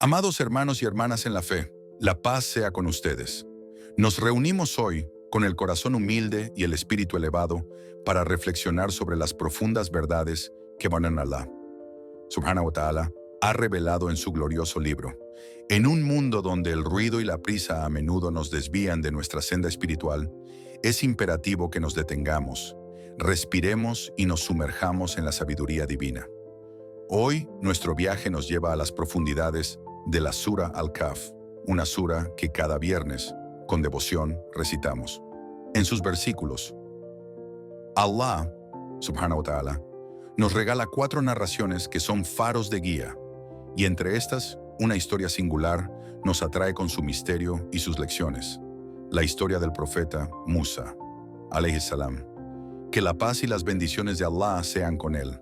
Amados hermanos y hermanas en la fe, la paz sea con ustedes. Nos reunimos hoy con el corazón humilde y el espíritu elevado para reflexionar sobre las profundas verdades que Manan Allah, Subhanahu wa Ta'ala, ha revelado en su glorioso libro. En un mundo donde el ruido y la prisa a menudo nos desvían de nuestra senda espiritual, es imperativo que nos detengamos, respiremos y nos sumerjamos en la sabiduría divina. Hoy, nuestro viaje nos lleva a las profundidades de la Sura Al-Kahf, una sura que cada viernes, con devoción, recitamos. En sus versículos, Allah, Subhanahu wa Ta'ala, nos regala 4 narraciones que son faros de guía, y entre estas, una historia singular nos atrae con su misterio y sus lecciones. La historia del profeta Musa, alayhi salam. Que la paz y las bendiciones de Allah sean con él.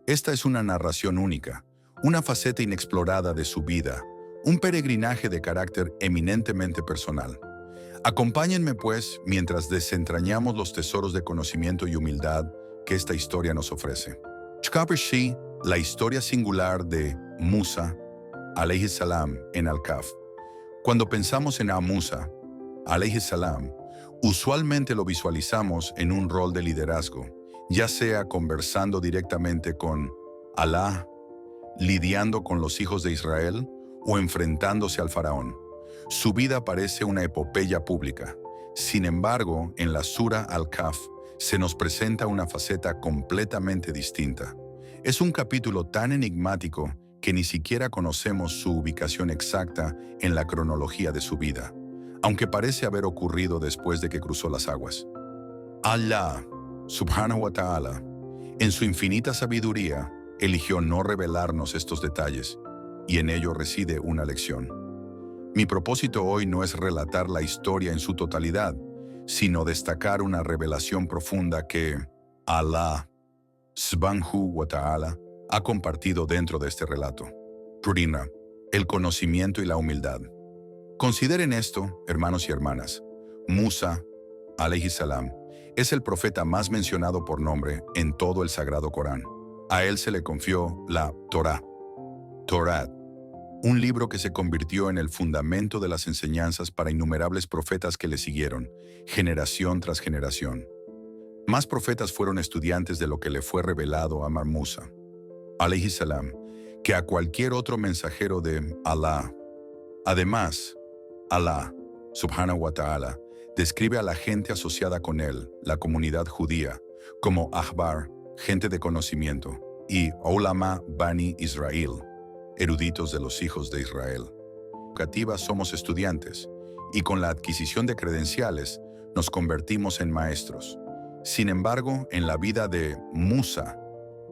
Esta es una narración única, una faceta inexplorada de su vida, un peregrinaje de carácter eminentemente personal. Acompáñenme, pues, mientras desentrañamos los tesoros de conocimiento y humildad que esta historia nos ofrece. Chkabershi, la historia singular de Musa, alayhi salam, en Al-Kahf. Cuando pensamos en Musa, alayhi salam, usualmente lo visualizamos en un rol de liderazgo, ya sea conversando directamente con Allah, lidiando con los hijos de Israel o enfrentándose al faraón. Su vida parece una epopeya pública. Sin embargo, en la Sura Al-Kahf se nos presenta una faceta completamente distinta. Es un capítulo tan enigmático que ni siquiera conocemos su ubicación exacta en la cronología de su vida, aunque parece haber ocurrido después de que cruzó las aguas. Allah, Subhanahu wa Ta'ala, en su infinita sabiduría, eligió no revelarnos estos detalles, y en ello reside una lección. Mi propósito hoy no es relatar la historia en su totalidad, sino destacar una revelación profunda que Allah, Subhanahu wa Ta'ala, ha compartido dentro de este relato. Purina, el conocimiento y la humildad. Consideren esto, hermanos y hermanas. Musa, alayhi salam, es el profeta más mencionado por nombre en todo el Sagrado Corán. A él se le confió la Torá, un libro que se convirtió en el fundamento de las enseñanzas para innumerables profetas que le siguieron, generación tras generación. Más profetas fueron estudiantes de lo que le fue revelado a Musa, alayhi salam, que a cualquier otro mensajero de Allah. Además, Allah, Subhanahu wa Ta'ala, describe a la gente asociada con él, la comunidad judía, como Ahbar, gente de conocimiento, y Ulama Bani Israel, eruditos de los hijos de Israel. Educativa somos estudiantes, y con la adquisición de credenciales nos convertimos en maestros. Sin embargo, en la vida de Musa,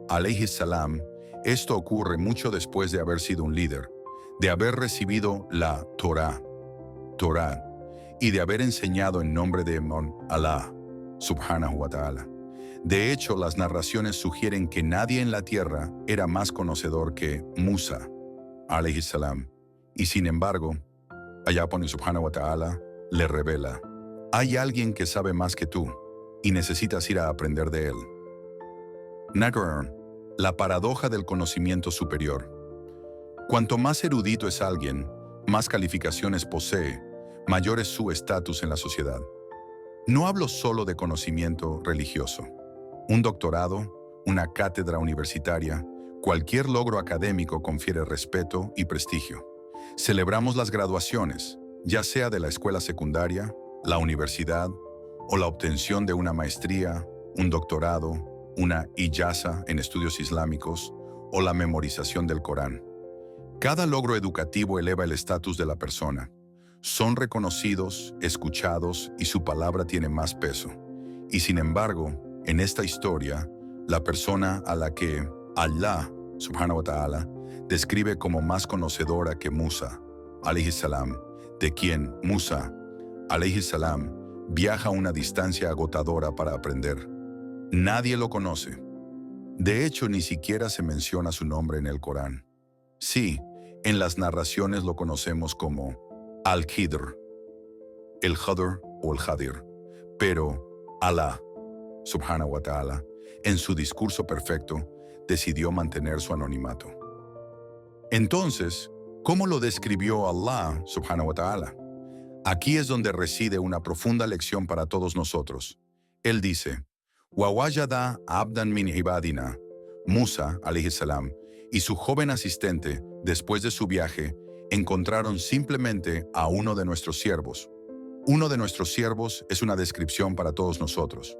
alayhi salam, esto ocurre mucho después de haber sido un líder, de haber recibido la Torá, y de haber enseñado en nombre de Allah, Subhanahu wa Ta'ala. De hecho, las narraciones sugieren que nadie en la tierra era más conocedor que Musa, alayhi salam, y sin embargo, Allah Subhanahu wa Ta'ala le revela: hay alguien que sabe más que tú, y necesitas ir a aprender de él. Nagaran, la paradoja del conocimiento superior. Cuanto más erudito es alguien, más calificaciones posee, mayor es su estatus en la sociedad. No hablo solo de conocimiento religioso. Un doctorado, una cátedra universitaria, cualquier logro académico confiere respeto y prestigio. Celebramos las graduaciones, ya sea de la escuela secundaria, la universidad, o la obtención de una maestría, un doctorado, una ijaza en estudios islámicos, o la memorización del Corán. Cada logro educativo eleva el estatus de la persona. Son reconocidos, escuchados y su palabra tiene más peso. Y sin embargo, en esta historia, la persona a la que Allah, Subhanahu wa Ta'ala, describe como más conocedora que Musa, alayhi salam, de quien Musa, alayhi salam, viaja una distancia agotadora para aprender. Nadie lo conoce. De hecho, ni siquiera se menciona su nombre en el Corán. Sí, en las narraciones lo conocemos como Al-Khidr, el Khadr o el Hadir, pero Allah, Subhanahu wa Ta'ala, en su discurso perfecto, decidió mantener su anonimato. Entonces, ¿Cómo lo describió Allah, subhanahu wa ta'ala? Aquí es donde reside una profunda lección para todos nosotros. Él dice, «Wawajada abdan min ibadina», Musa, alayhi salam, y su joven asistente, después de su viaje, encontraron simplemente a uno de nuestros siervos. Uno de nuestros siervos es una descripción para todos nosotros.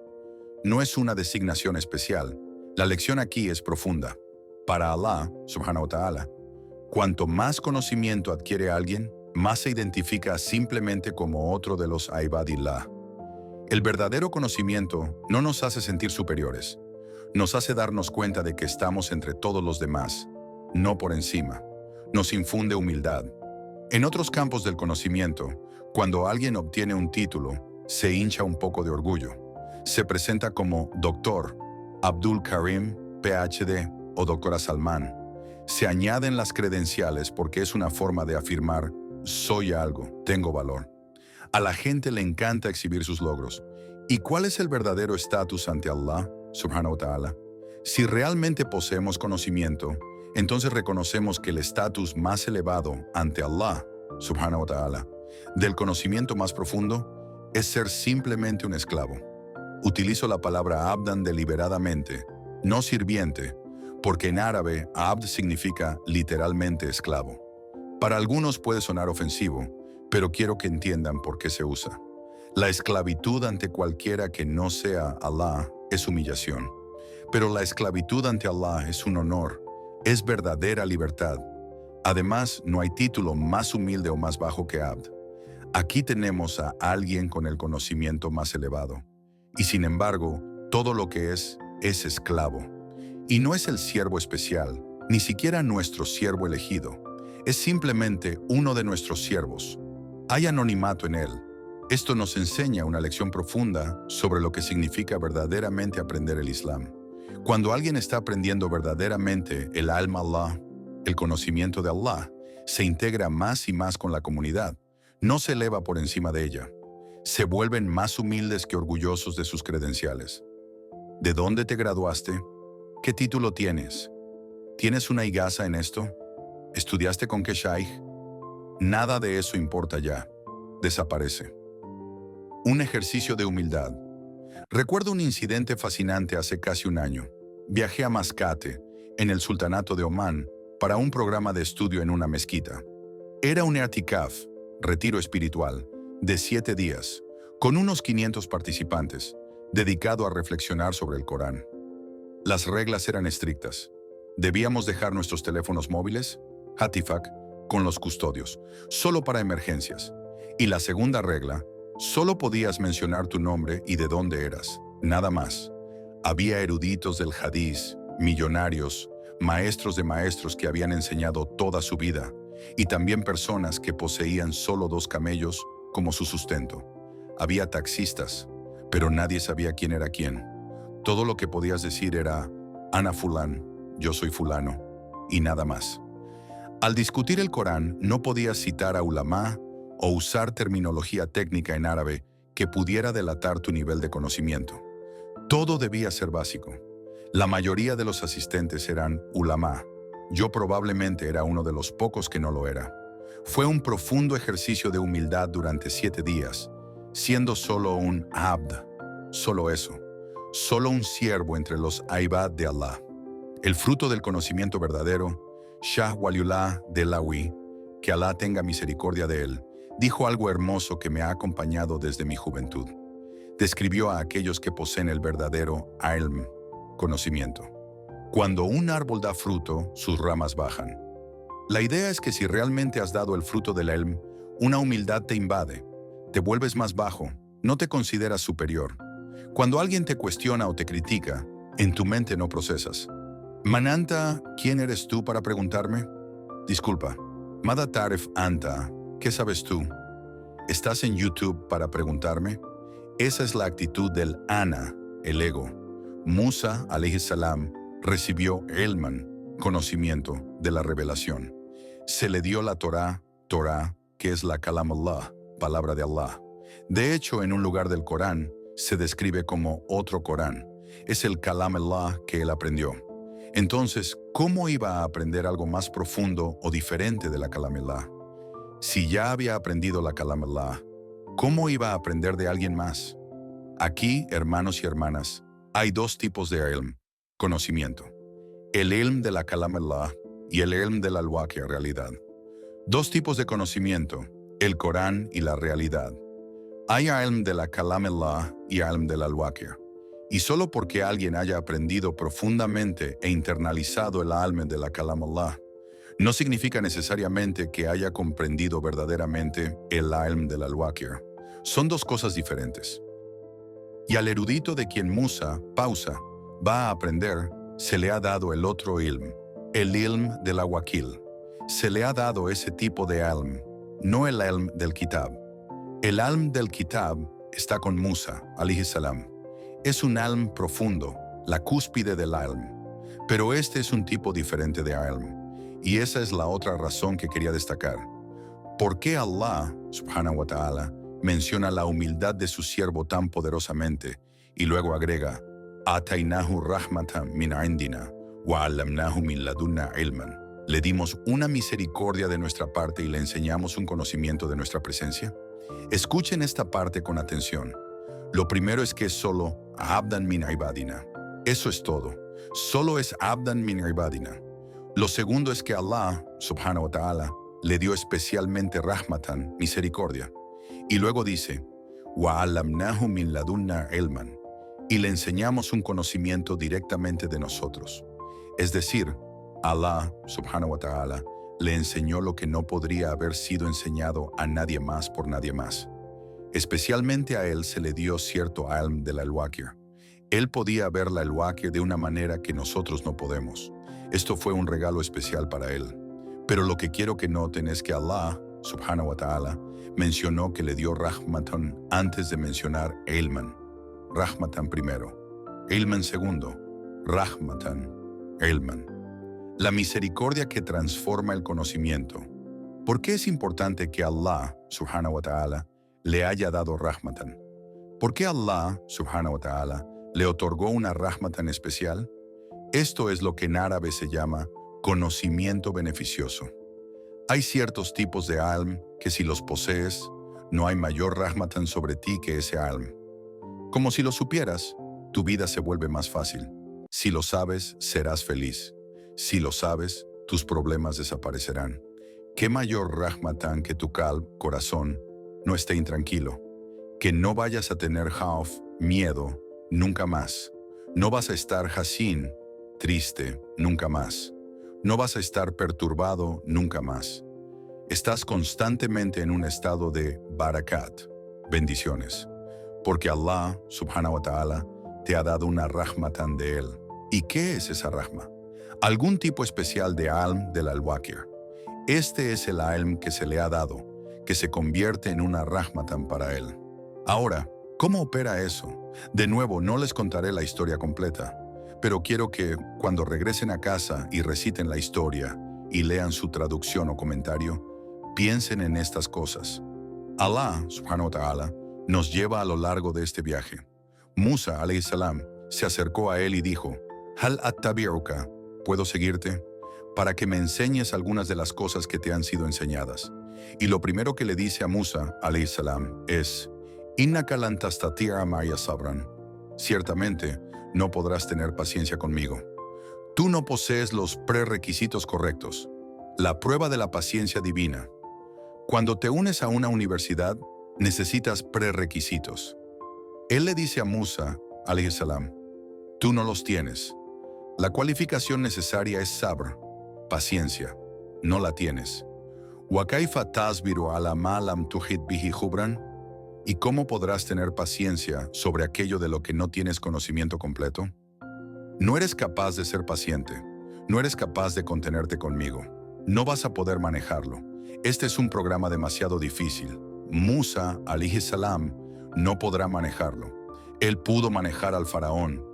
No es una designación especial. La lección aquí es profunda. Para Allah, subhanahu wa ta'ala, cuanto más conocimiento adquiere alguien, más se identifica simplemente como otro de los ibadillah. El verdadero conocimiento no nos hace sentir superiores. Nos hace darnos cuenta de que estamos entre todos los demás, no por encima. Nos infunde humildad. En otros campos del conocimiento, cuando alguien obtiene un título, se hincha un poco de orgullo. Se presenta como Doctor Abdul Karim, PhD o Doctora Salman. Se añaden las credenciales porque es una forma de afirmar, soy algo, tengo valor. A la gente le encanta exhibir sus logros. ¿Y cuál es el verdadero estatus ante Allah, subhanahu wa ta'ala? Si realmente poseemos conocimiento, entonces reconocemos que el estatus más elevado ante Allah, subhanahu wa ta'ala, del conocimiento más profundo, es ser simplemente un esclavo. Utilizo la palabra abdan deliberadamente, no sirviente, porque en árabe abd significa literalmente esclavo. Para algunos puede sonar ofensivo, pero quiero que entiendan por qué se usa. La esclavitud ante cualquiera que no sea Allah es humillación, pero la esclavitud ante Allah es un honor, es verdadera libertad. Además, no hay título más humilde o más bajo que abd. Aquí tenemos a alguien con el conocimiento más elevado. Y sin embargo, todo lo que es esclavo. Y no es el siervo especial, ni siquiera nuestro siervo elegido. Es simplemente uno de nuestros siervos. Hay anonimato en él. Esto nos enseña una lección profunda sobre lo que significa verdaderamente aprender el Islam. Cuando alguien está aprendiendo verdaderamente el alma Allah, el conocimiento de Allah, se integra más y más con la comunidad. No se eleva por encima de ella. Se vuelven más humildes que orgullosos de sus credenciales. ¿De dónde te graduaste? ¿Qué título tienes? ¿Tienes una igaza en esto? ¿Estudiaste con qué shaykh? Nada de eso importa ya. Desaparece. Un ejercicio de humildad. Recuerdo un incidente fascinante hace casi un año. Viajé a Mascate, en el Sultanato de Omán, para un programa de estudio en una mezquita. Era un i'tikaf, retiro espiritual, de 7 días, con unos 500 participantes, dedicado a reflexionar sobre el Corán. Las reglas eran estrictas. Debíamos dejar nuestros teléfonos móviles, Hatifak, con los custodios, solo para emergencias. Y la segunda regla, solo podías mencionar tu nombre y de dónde eras, nada más. Había eruditos del hadiz, millonarios, maestros de maestros que habían enseñado toda su vida, y también personas que poseían solo 2 camellos como su sustento. Había taxistas, pero nadie sabía quién era quién. Todo lo que podías decir era, Ana fulán, yo soy fulano, y nada más. Al discutir el Corán, no podías citar a ulamá o usar terminología técnica en árabe que pudiera delatar tu nivel de conocimiento. Todo debía ser básico. La mayoría de los asistentes eran ulamá. Yo probablemente era uno de los pocos que no lo era. Fue un profundo ejercicio de humildad durante 7 días, siendo solo un abd, solo eso, solo un siervo entre los ibad de Allah. El fruto del conocimiento verdadero, Shah Waliullah Delawi, que Allah tenga misericordia de él, dijo algo hermoso que me ha acompañado desde mi juventud. Describió a aquellos que poseen el verdadero ilm, conocimiento. Cuando un árbol da fruto, sus ramas bajan. La idea es que si realmente has dado el fruto del ilm, una humildad te invade, te vuelves más bajo, no te consideras superior. Cuando alguien te cuestiona o te critica, en tu mente no procesas. Mananta, ¿quién eres tú para preguntarme? Disculpa, Mada Taref Anta, ¿qué sabes tú? ¿Estás en YouTube para preguntarme? Esa es la actitud del Ana, el ego. Musa, alayhi salam, recibió Elman, conocimiento de la revelación. Se le dio la Torá, que es la Kalam Allah, palabra de Allah. De hecho, en un lugar del Corán, se describe como otro Corán. Es el Kalam Allah que él aprendió. Entonces, ¿cómo iba a aprender algo más profundo o diferente de la Kalam Allah? Si ya había aprendido la Kalam Allah, ¿cómo iba a aprender de alguien más? Aquí, hermanos y hermanas, hay dos tipos de ilm, conocimiento. El ilm de la Kalam Allah y el ilm de la al-Waqi' realidad. Dos tipos de conocimiento, el Corán y la realidad. Hay ilm de la Kalam Allah y ilm del al-Waqi'. Y solo porque alguien haya aprendido profundamente e internalizado el ilm de la Kalam Allah, no significa necesariamente que haya comprendido verdaderamente el ilm del al-Waqi'. Son dos cosas diferentes. Y al erudito de quien Musa, va a aprender, se le ha dado el otro ilm, el ilm del awakil. Se le ha dado ese tipo de ilm, no el ilm del kitab. El ilm del kitab está con Musa, alayhi salam. Es un ilm profundo, la cúspide del ilm. Pero este es un tipo diferente de ilm. Y esa es la otra razón que quería destacar. ¿Por qué Allah, subhanahu wa ta'ala, menciona la humildad de su siervo tan poderosamente y luego agrega, Atainahu rahmatan min indina wa allamnahu min ladunna ilman? ¿Le dimos una misericordia de nuestra parte y le enseñamos un conocimiento de nuestra presencia? Escuchen esta parte con atención. Lo primero es que es solo abdan min ibadina. Eso es todo. Solo es abdan min ibadina. Lo segundo es que Allah, subhanahu wa ta'ala, le dio especialmente rahmatan, misericordia. Y luego dice, wa allamnahu min ladunna ilman. Y le enseñamos un conocimiento directamente de nosotros. Es decir, Allah, subhanahu wa ta'ala, le enseñó lo que no podría haber sido enseñado a nadie más por nadie más. Especialmente a él se le dio cierto ilm del al-Waqi'. Él podía ver la al-Waqi' de una manera que nosotros no podemos. Esto fue un regalo especial para él. Pero lo que quiero que noten es que Allah, subhanahu wa ta'ala, mencionó que le dio rahmatan antes de mencionar ilman. Rahmatan primero, ilman segundo, rahmatan, ilman. La misericordia que transforma el conocimiento. ¿Por qué es importante que Allah, subhanahu wa ta'ala, le haya dado rahmatan? ¿Por qué Allah, subhanahu wa ta'ala, le otorgó una rahmatan especial? Esto es lo que en árabe se llama conocimiento beneficioso. Hay ciertos tipos de ilm que si los posees, no hay mayor rahmatan sobre ti que ese ilm. Como si lo supieras, tu vida se vuelve más fácil. Si lo sabes, serás feliz. Si lo sabes, tus problemas desaparecerán. ¿Qué mayor rahmatan que tu corazón no esté intranquilo? Que no vayas a tener khawf, miedo, nunca más. No vas a estar hasin, triste, nunca más. No vas a estar perturbado nunca más. Estás constantemente en un estado de barakat, bendiciones, porque Allah, subhanahu wa ta'ala, te ha dado una rahmatan de él. ¿Y qué es esa rahma? Algún tipo especial de ilm del al-Waqi'. Este es el ilm que se le ha dado, que se convierte en una rahmatan para él. Ahora, ¿cómo opera eso? De nuevo, no les contaré la historia completa, pero quiero que, cuando regresen a casa y reciten la historia y lean su traducción o comentario, piensen en estas cosas. Allah, subhanahu wa ta'ala, nos lleva a lo largo de este viaje. Musa, alayhi salam, se acercó a él y dijo, Hal attabi'uka, ¿puedo seguirte? Para que me enseñes algunas de las cosas que te han sido enseñadas. Y lo primero que le dice a Musa, alayhi salam, es, Innaka lan tastati'a ma'iya sabran. Ciertamente, no podrás tener paciencia conmigo. Tú no posees los prerequisitos correctos. La prueba de la paciencia divina. Cuando te unes a una universidad, necesitas prerequisitos. Él le dice a Musa, alayhi salam, tú no los tienes. La cualificación necesaria es sabr, paciencia. No la tienes. Wa kaifa tasbiru ala ma lam tuhit bihi khubran. ¿Y cómo podrás tener paciencia sobre aquello de lo que no tienes conocimiento completo? No eres capaz de ser paciente. No eres capaz de contenerte conmigo. No vas a poder manejarlo. Este es un programa demasiado difícil. Musa, alayhi salam, no podrá manejarlo. Él pudo manejar al faraón,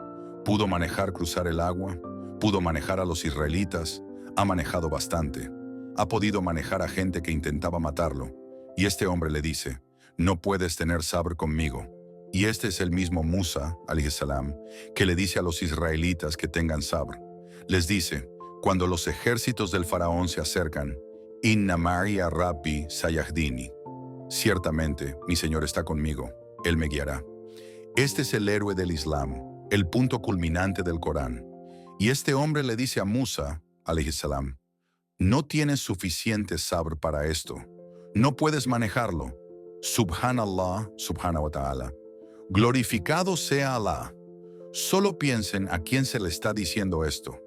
pudo manejar cruzar el agua, pudo manejar a los israelitas, ha manejado bastante. Ha podido manejar a gente que intentaba matarlo. Y este hombre le dice, no puedes tener sabr conmigo. Y este es el mismo Musa, alayhi salam, que le dice a los israelitas que tengan sabr. Les dice, cuando los ejércitos del faraón se acercan, Inna Maria Rabbi Sayahdini. Ciertamente, mi Señor está conmigo, Él me guiará. Este es el héroe del Islam, el punto culminante del Corán. Y este hombre le dice a Musa, alayhi salam, no tienes suficiente sabr para esto. No puedes manejarlo. Subhanallah, subhanahu wa ta'ala. Glorificado sea Allah. Solo piensen a quién se le está diciendo esto.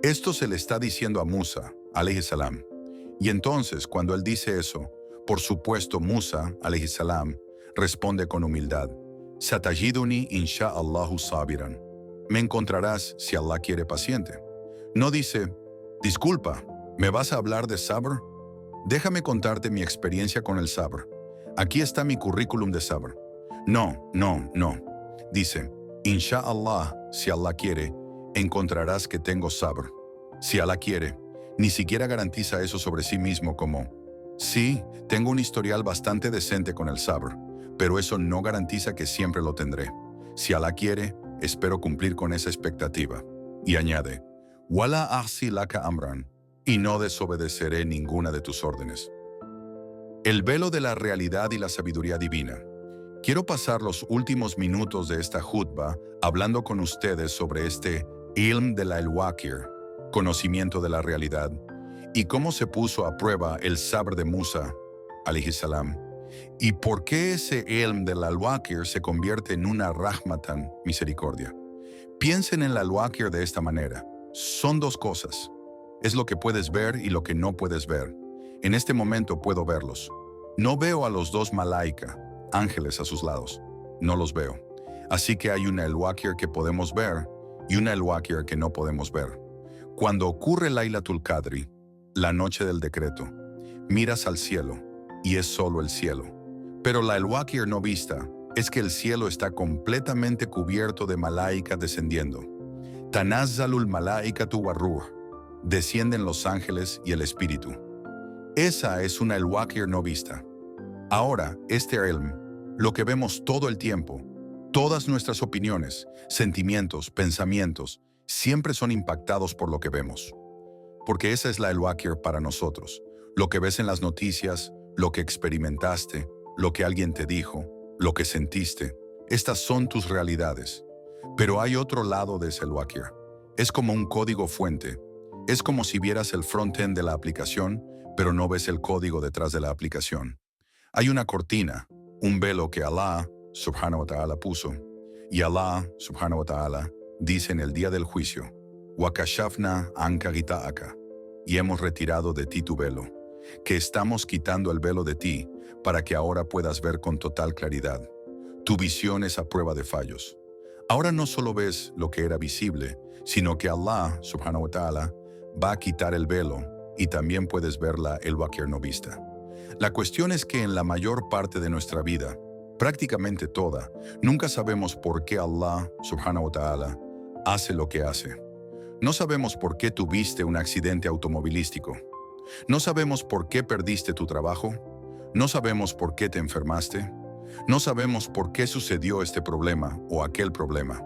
Esto se le está diciendo a Musa, alayhi salam. Y entonces, cuando él dice eso, por supuesto Musa, alayhi salam, responde con humildad. Satajiduni insha'Allahu sabiran. Me encontrarás si Allah quiere paciente. No dice, disculpa, ¿me vas a hablar de sabr? Déjame contarte mi experiencia con el sabr. Aquí está mi currículum de sabr. No. Dice, insha'Allah, si Allah quiere, encontrarás que tengo sabr. Si Allah quiere, ni siquiera garantiza eso sobre sí mismo como, sí, tengo un historial bastante decente con el sabr, pero eso no garantiza que siempre lo tendré. Si Allah quiere, espero cumplir con esa expectativa. Y añade, Wala ahsi laka amran, y no desobedeceré ninguna de tus órdenes. El velo de la realidad y la sabiduría divina. Quiero pasar los últimos minutos de esta jutba hablando con ustedes sobre este ilm de la al-Waqir, conocimiento de la realidad, y cómo se puso a prueba el sabr de Musa, alayhi salam, y por qué ese ilm del al-Waqir se convierte en una rahmatan, misericordia. Piensen en el al-Waqir de esta manera. Son dos cosas. Es lo que puedes ver y lo que no puedes ver. En este momento puedo verlos. No veo a los dos malaika, ángeles a sus lados. No los veo. Así que hay una al-Waqir que podemos ver y una al-Waqir que no podemos ver. Cuando ocurre Laylatul Qadri, la noche del decreto, miras al cielo y es solo el cielo. Pero la al-Waqir no vista es que el cielo está completamente cubierto de malaika descendiendo. Tanazzalul malaikatu war-ruh. Descienden los ángeles y el espíritu. Esa es una al-Waqir no vista. Ahora, este ilm, lo que vemos todo el tiempo, todas nuestras opiniones, sentimientos, pensamientos, siempre son impactados por lo que vemos. Porque esa es la al-Waqir para nosotros. Lo que ves en las noticias, lo que experimentaste, lo que alguien te dijo, lo que sentiste, estas son tus realidades. Pero hay otro lado de ese al-Waqir. Es como un código fuente. Es como si vieras el front-end de la aplicación, pero no ves el código detrás de la aplicación. Hay una cortina, un velo que Allah, subhanahu wa ta'ala, puso. Y Allah, subhanahu wa ta'ala, dice en el día del juicio, Wakashafna anka gita'aka, y hemos retirado de ti tu velo, que estamos quitando el velo de ti para que ahora puedas ver con total claridad. Tu visión es a prueba de fallos. Ahora no solo ves lo que era visible, sino que Allah, subhanahu wa ta'ala, va a quitar el velo y también puedes verla el al-Waqir no vista. La cuestión es que en la mayor parte de nuestra vida, prácticamente toda, nunca sabemos por qué Allah, subhanahu wa ta'ala, hace lo que hace. No sabemos por qué tuviste un accidente automovilístico. No sabemos por qué perdiste tu trabajo. No sabemos por qué te enfermaste. No sabemos por qué sucedió este problema o aquel problema.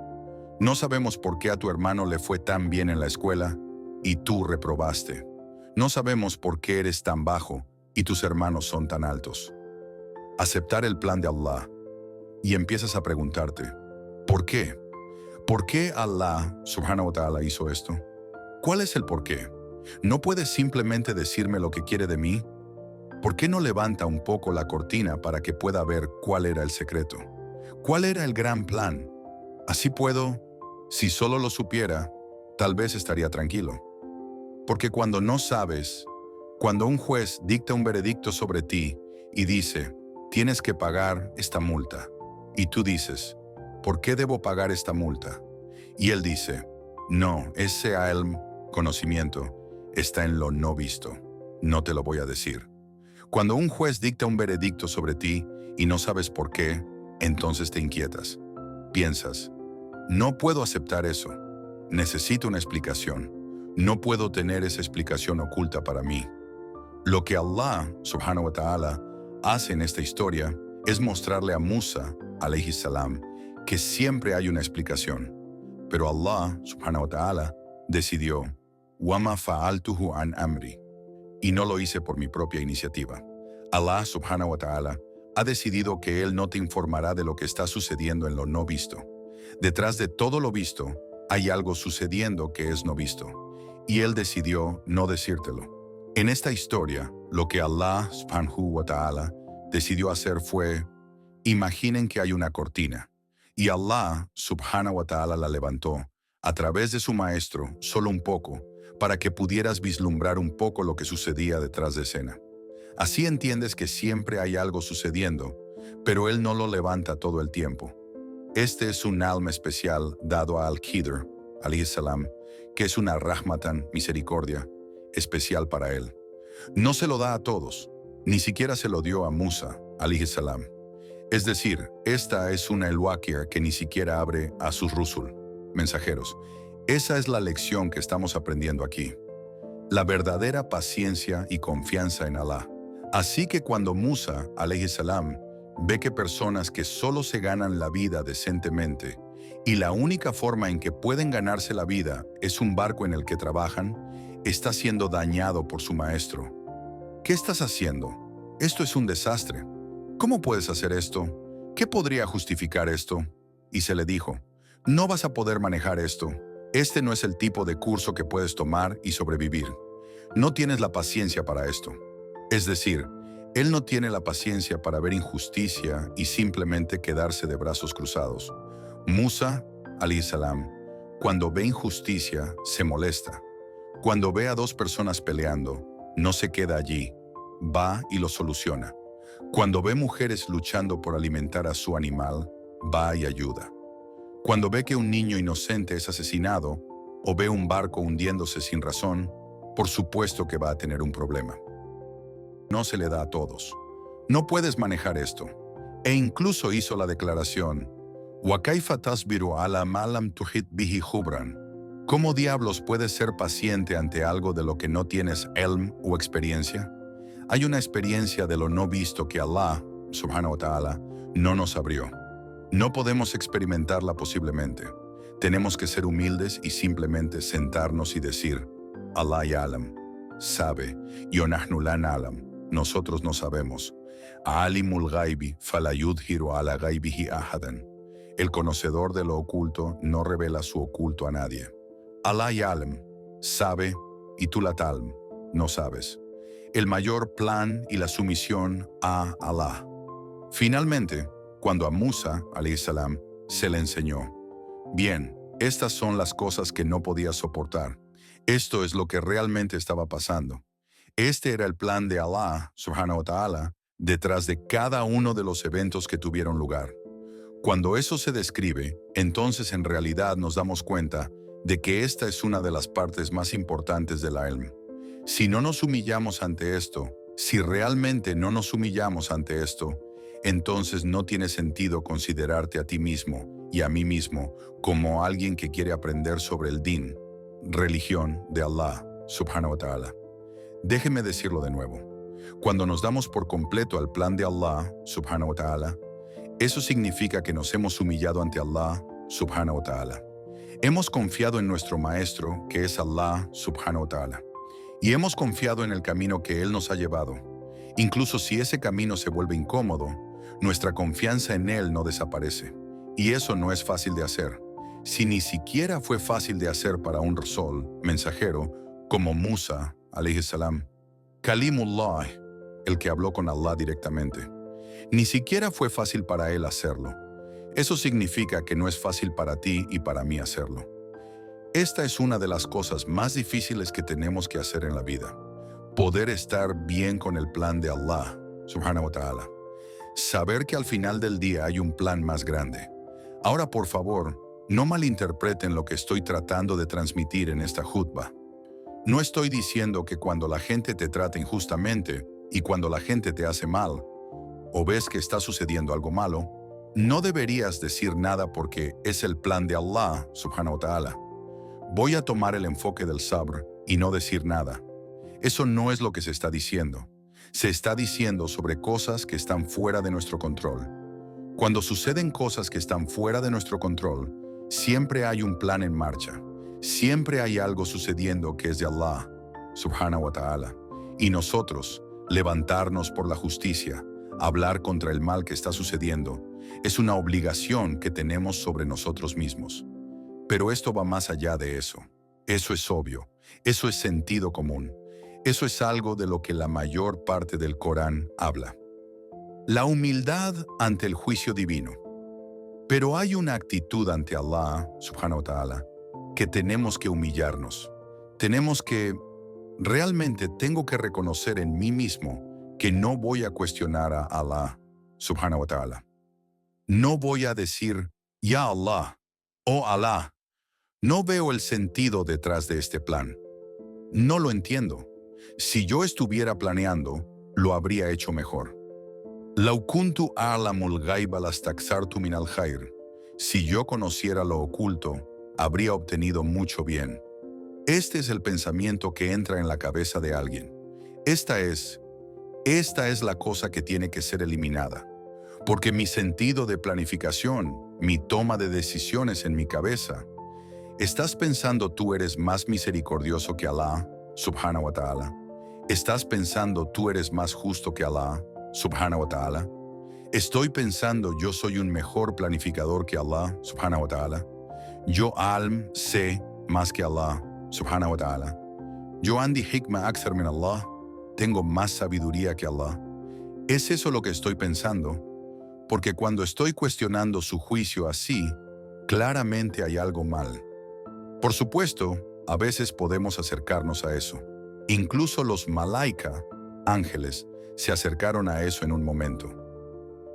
No sabemos por qué a tu hermano le fue tan bien en la escuela y tú reprobaste. No sabemos por qué eres tan bajo y tus hermanos son tan altos. Aceptar el plan de Allah y empiezas a preguntarte, ¿por qué? ¿Por qué Allah, subhanahu wa ta'ala, hizo esto? ¿Cuál es el por qué? ¿No puedes simplemente decirme lo que quiere de mí? ¿Por qué no levanta un poco la cortina para que pueda ver cuál era el secreto? ¿Cuál era el gran plan? Así puedo, si solo lo supiera, tal vez estaría tranquilo. Porque cuando no sabes, cuando un juez dicta un veredicto sobre ti y dice, tienes que pagar esta multa, y tú dices, ¿por qué debo pagar esta multa? Y él dice, no, ese ilm, conocimiento, está en lo no visto. No te lo voy a decir. Cuando un juez dicta un veredicto sobre ti y no sabes por qué, entonces te inquietas. Piensas, no puedo aceptar eso. Necesito una explicación. No puedo tener esa explicación oculta para mí. Lo que Allah, subhanahu wa ta'ala, hace en esta historia es mostrarle a Musa, alayhi salam, que siempre hay una explicación. Pero Allah, subhanahu wa ta'ala, decidió, Wama fa'altuhu an amri, y no lo hice por mi propia iniciativa. Allah subhanahu wa ta'ala ha decidido que Él no te informará de lo que está sucediendo en lo no visto. Detrás de todo lo visto, hay algo sucediendo que es no visto, y Él decidió no decírtelo. En esta historia, lo que Allah subhanahu wa ta'ala decidió hacer fue, imaginen que hay una cortina, y Allah subhanahu wa ta'ala la levantó, a través de su maestro, solo un poco, para que pudieras vislumbrar un poco lo que sucedía detrás de escena. Así entiendes que siempre hay algo sucediendo, pero Él no lo levanta todo el tiempo. Este es un alma especial dado a Al-Khidr, alayhi salam, que es una rahmatan, misericordia, especial para Él. No se lo da a todos, ni siquiera se lo dio a Musa, alayhi salam. Es decir, esta es una el-Waqir que ni siquiera abre a sus rusul, mensajeros. Esa es la lección que estamos aprendiendo aquí. La verdadera paciencia y confianza en Allah. Así que cuando Musa, alayhi salam, ve que personas que solo se ganan la vida decentemente y la única forma en que pueden ganarse la vida es un barco en el que trabajan, está siendo dañado por su maestro. ¿Qué estás haciendo? Esto es un desastre. ¿Cómo puedes hacer esto? ¿Qué podría justificar esto? Y se le dijo, no vas a poder manejar esto. Este no es el tipo de curso que puedes tomar y sobrevivir. No tienes la paciencia para esto. Es decir, él no tiene la paciencia para ver injusticia y simplemente quedarse de brazos cruzados. Musa, alayhi salam, cuando ve injusticia, se molesta. Cuando ve a dos personas peleando, no se queda allí, va y lo soluciona. Cuando ve mujeres luchando por alimentar a su animal, va y ayuda. Cuando ve que un niño inocente es asesinado o ve un barco hundiéndose sin razón, por supuesto que va a tener un problema. No se le da a todos. No puedes manejar esto. E incluso hizo la declaración, "Wa kaifa tasbiru ala ma lam tuhit bihi khubran". ¿Cómo diablos puedes ser paciente ante algo de lo que no tienes ilm o experiencia? Hay una experiencia de lo no visto que Allah, subhanahu wa ta'ala, no nos abrió. No podemos experimentarla posiblemente. Tenemos que ser humildes y simplemente sentarnos y decir, Allah ya'lam, sabe, y nahnu la na'lam, nosotros no sabemos. Alimul ghaibi fala yudhiru ala ghaibihi ahadan. El conocedor de lo oculto no revela su oculto a nadie. Allah ya'lam, sabe, y tú la talm, no sabes. El mayor plan y la sumisión a Allah. Finalmente, cuando a Musa, alayhi salam, se le enseñó, bien, estas son las cosas que no podía soportar. Esto es lo que realmente estaba pasando. Este era el plan de Allah, subhanahu wa ta'ala, detrás de cada uno de los eventos que tuvieron lugar. Cuando eso se describe, entonces en realidad nos damos cuenta de que esta es una de las partes más importantes de la ilm. Si no nos humillamos ante esto, si realmente no nos humillamos ante esto, entonces no tiene sentido considerarte a ti mismo y a mí mismo como alguien que quiere aprender sobre el din, religión de Allah, subhanahu wa ta'ala. Déjeme decirlo de nuevo. Cuando nos damos por completo al plan de Allah, subhanahu wa ta'ala, eso significa que nos hemos humillado ante Allah, subhanahu wa ta'ala. Hemos confiado en nuestro maestro, que es Allah, subhanahu wa ta'ala. Y hemos confiado en el camino que Él nos ha llevado. Incluso si ese camino se vuelve incómodo, nuestra confianza en Él no desaparece. Y eso no es fácil de hacer. Si ni siquiera fue fácil de hacer para un rasul, mensajero, como Musa, alayhi salam, Kalimullah, el que habló con Allah directamente. Ni siquiera fue fácil para él hacerlo. Eso significa que no es fácil para ti y para mí hacerlo. Esta es una de las cosas más difíciles que tenemos que hacer en la vida. Poder estar bien con el plan de Allah, subhanahu wa ta'ala. Saber que al final del día hay un plan más grande. Ahora, por favor, no malinterpreten lo que estoy tratando de transmitir en esta jutba. No estoy diciendo que cuando la gente te trata injustamente y cuando la gente te hace mal, o ves que está sucediendo algo malo, no deberías decir nada porque es el plan de Allah, subhanahu wa ta'ala. Voy a tomar el enfoque del sabr y no decir nada. Eso no es lo que se está diciendo. Se está diciendo sobre cosas que están fuera de nuestro control. Cuando suceden cosas que están fuera de nuestro control, siempre hay un plan en marcha. Siempre hay algo sucediendo que es de Allah, subhanahu wa ta'ala, y nosotros, levantarnos por la justicia, hablar contra el mal que está sucediendo, es una obligación que tenemos sobre nosotros mismos. Pero esto va más allá de eso. Eso es obvio, eso es sentido común, eso es algo de lo que la mayor parte del Corán habla. La humildad ante el juicio divino. Pero hay una actitud ante Allah, subhanahu wa ta'ala, que tenemos que humillarnos. Realmente tengo que reconocer en mí mismo que no voy a cuestionar a Allah, subhanahu wa ta'ala. No voy a decir, Ya Allah, oh Allah, no veo el sentido detrás de este plan. No lo entiendo. Si yo estuviera planeando, lo habría hecho mejor. Lau kuntu a'lamul ghaiba lastakthartu minal khair. Si yo conociera lo oculto, habría obtenido mucho bien. Este es el pensamiento que entra en la cabeza de alguien. Esta es la cosa que tiene que ser eliminada. Porque mi sentido de planificación, mi toma de decisiones en mi cabeza, ¿estás pensando tú eres más misericordioso que Allah, subhanahu wa ta'ala? ¿Estás pensando tú eres más justo que Allah, subhanahu wa ta'ala? ¿Estoy pensando yo soy un mejor planificador que Allah, subhanahu wa ta'ala? Yo sé más que Allah, subhanahu wa ta'ala. Yo andi hikma akthar min Allah, tengo más sabiduría que Allah. ¿Es eso lo que estoy pensando? Porque cuando estoy cuestionando su juicio así, claramente hay algo mal. Por supuesto, a veces podemos acercarnos a eso. Incluso los malaika, ángeles, se acercaron a eso en un momento.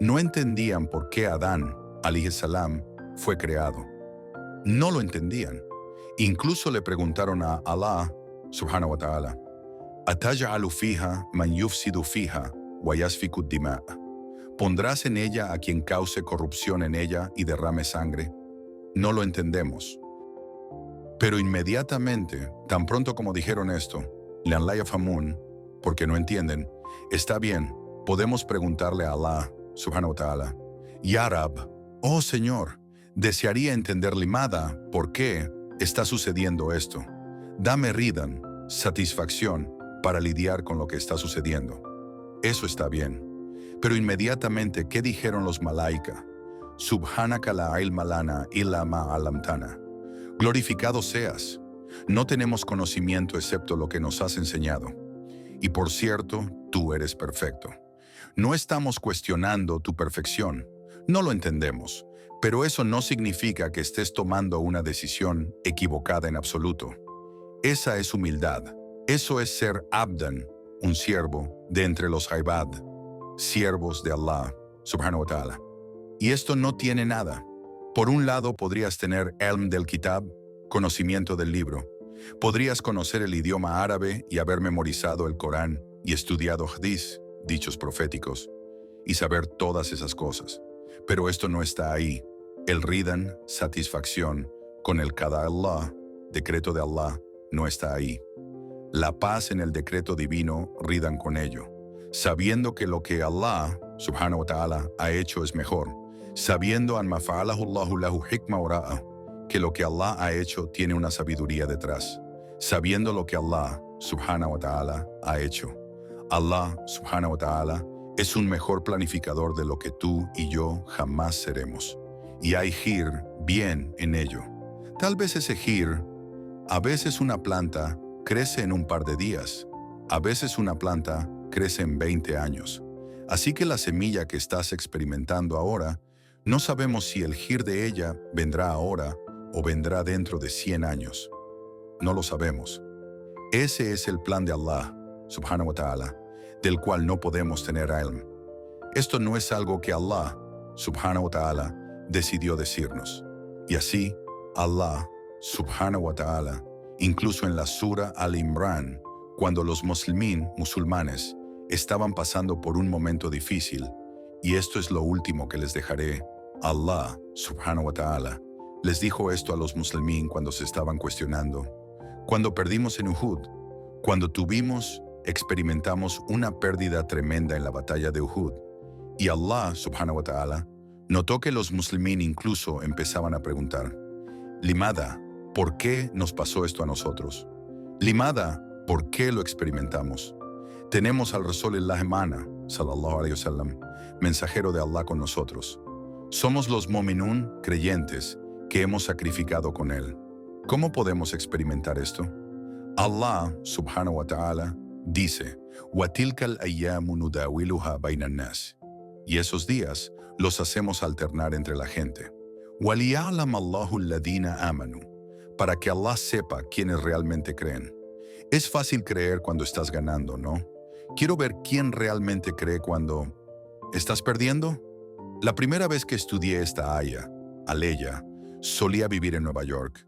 No entendían por qué Adán, alayhi salam, fue creado. No lo entendían. Incluso le preguntaron a Allah, subhanahu wa ta'ala, «Ataj'alu fiha man yufsidu fiha wa yasfiku dima'». ¿Pondrás en ella a quien cause corrupción en ella y derrame sangre? No lo entendemos. Pero inmediatamente, tan pronto como dijeron esto, Lean la yafamun, porque no entienden, está bien, podemos preguntarle a Allah, subhanahu wa ta'ala, Ya Rab, oh Señor, desearía entender limada, ¿por qué está sucediendo esto? Dame ridan, satisfacción, para lidiar con lo que está sucediendo. Eso está bien. Pero inmediatamente, ¿qué dijeron los malaika? Subhanaka la ilma lana illa ma 'allamtana. Glorificado seas. No tenemos conocimiento excepto lo que nos has enseñado. Y por cierto, tú eres perfecto. No estamos cuestionando tu perfección. No lo entendemos. Pero eso no significa que estés tomando una decisión equivocada en absoluto. Esa es humildad. Eso es ser abdan, un siervo de entre los ibad, siervos de Allah, subhanahu wa ta'ala. Y esto no tiene nada. Por un lado podrías tener ilm del kitab, conocimiento del libro. Podrías conocer el idioma árabe y haber memorizado el Corán y estudiado hadís, dichos proféticos, y saber todas esas cosas. Pero esto no está ahí. El ridan, satisfacción, con el qada Allah, decreto de Allah, no está ahí. La paz en el decreto divino, ridan con ello. Sabiendo que lo que Allah, subhanahu wa ta'ala, ha hecho es mejor. Sabiendo an mafa'alahu Allahu lahu hikma wara'a, que lo que Allah ha hecho tiene una sabiduría detrás. Sabiendo lo que Allah, subhanahu wa ta'ala, ha hecho. Allah, subhanahu wa ta'ala, es un mejor planificador de lo que tú y yo jamás seremos. Y hay gir bien en ello. Tal vez ese gir, a veces una planta crece en un par de días. A veces una planta crece en 20 años. Así que la semilla que estás experimentando ahora, no sabemos si el gir de ella vendrá ahora o vendrá dentro de 100 años. No lo sabemos. Ese es el plan de Allah, subhanahu wa ta'ala, del cual no podemos tener ilm. Esto no es algo que Allah, subhanahu wa ta'ala, decidió decirnos. Y así, Allah, subhanahu wa ta'ala, incluso en la Sura Al-Imran, cuando los musulmanes estaban pasando por un momento difícil, y esto es lo último que les dejaré, Allah, subhanahu wa ta'ala, les dijo esto a los musulmanes cuando se estaban cuestionando. Cuando perdimos en Uhud, cuando experimentamos una pérdida tremenda en la batalla de Uhud, y Allah, subhanahu wa ta'ala, notó que los musulmanes incluso empezaban a preguntar, Limada, ¿por qué nos pasó esto a nosotros? Limada, ¿por qué lo experimentamos? Tenemos al Rasulullah Mana, sallallahu alayhi wasallam, mensajero de Allah con nosotros. Somos los mominún creyentes que hemos sacrificado con él. ¿Cómo podemos experimentar esto? Allah, subhanahu wa ta'ala, dice, وَتِلْكَ الْأَيَّامُ نُدَاوِلُهَا بَيْنَ النَّاسِ. Y esos días los hacemos alternar entre la gente. وَلِيَعْلَمَ اللَّهُ الَّذِينَ آمَنُوا. Para que Allah sepa quiénes realmente creen. Es fácil creer cuando estás ganando, ¿no? Quiero ver quién realmente cree cuando... ¿Estás perdiendo? La primera vez que estudié esta aya, aleya, solía vivir en Nueva York.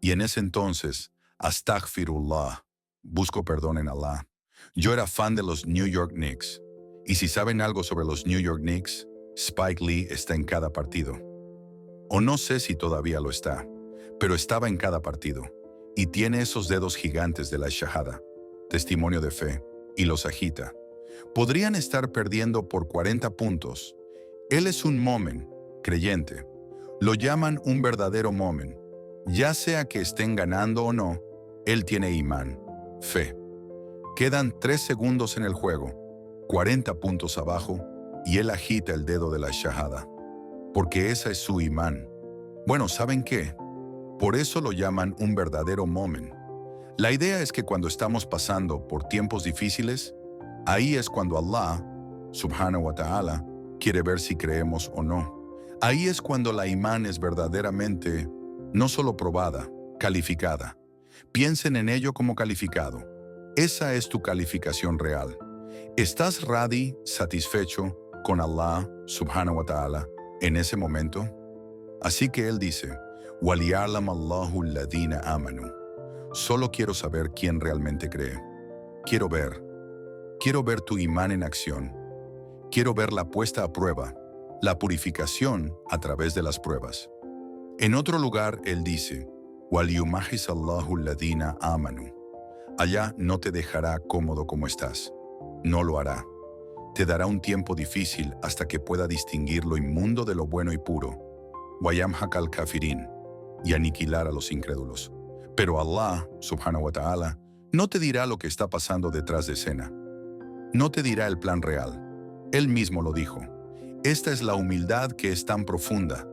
Y en ese entonces, astaghfirullah, busco perdón en Allah. Yo era fan de los New York Knicks. Y si saben algo sobre los New York Knicks, Spike Lee está en cada partido. O no sé si todavía lo está, pero estaba en cada partido. Y tiene esos dedos gigantes de la shahada, testimonio de fe, y los agita. Podrían estar perdiendo por 40 puntos. Él es un momen, creyente. Lo llaman un verdadero momen. Ya sea que estén ganando o no, él tiene imán, fe. Quedan 3 segundos en el juego, 40 puntos abajo, y él agita el dedo de la shahada. Porque esa es su imán. Bueno, ¿saben qué? Por eso lo llaman un verdadero momen. La idea es que cuando estamos pasando por tiempos difíciles, ahí es cuando Allah, subhanahu wa ta'ala, quiere ver si creemos o no. Ahí es cuando la imán es verdaderamente no solo probada, calificada. Piensen en ello como calificado. Esa es tu calificación real. ¿Estás radi, satisfecho con Allah, subhanahu wa ta'ala, en ese momento? Así que él dice, وَلِيَعْلَمَ اللَّهُ الَّذِينَ آمَنُوا. Solo quiero saber quién realmente cree. Quiero ver tu imán en acción. Quiero ver la puesta a prueba, la purificación a través de las pruebas. En otro lugar, él dice, وَلْيُمَحِّصَ اللَّهُ الَّذِينَ آمَنُوا. Allá no te dejará cómodo como estás. No lo hará. Te dará un tiempo difícil hasta que pueda distinguir lo inmundo de lo bueno y puro. وَيَمْحَقَ الْكَافِرِينَ. Y aniquilar a los incrédulos. Pero Allah, subhanahu wa ta'ala, no te dirá lo que está pasando detrás de escena. No te dirá el plan real. Él mismo lo dijo. Esta es la humildad que es tan profunda,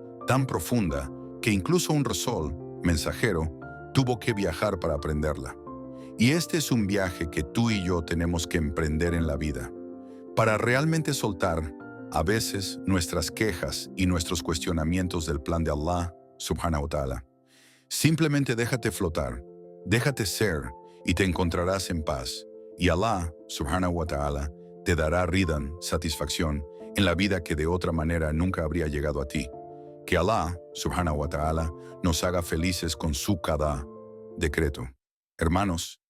que incluso un Rasul, mensajero, tuvo que viajar para aprenderla. Y este es un viaje que tú y yo tenemos que emprender en la vida. Para realmente soltar, a veces, nuestras quejas y nuestros cuestionamientos del plan de Allah, subhanahu wa ta'ala. Simplemente déjate flotar, déjate ser y te encontrarás en paz. Y Allah, subhanahu wa ta'ala, te dará ridan, satisfacción, en la vida que de otra manera nunca habría llegado a ti. Que Allah, subhanahu wa ta'ala, nos haga felices con su qada, decreto. Hermanos,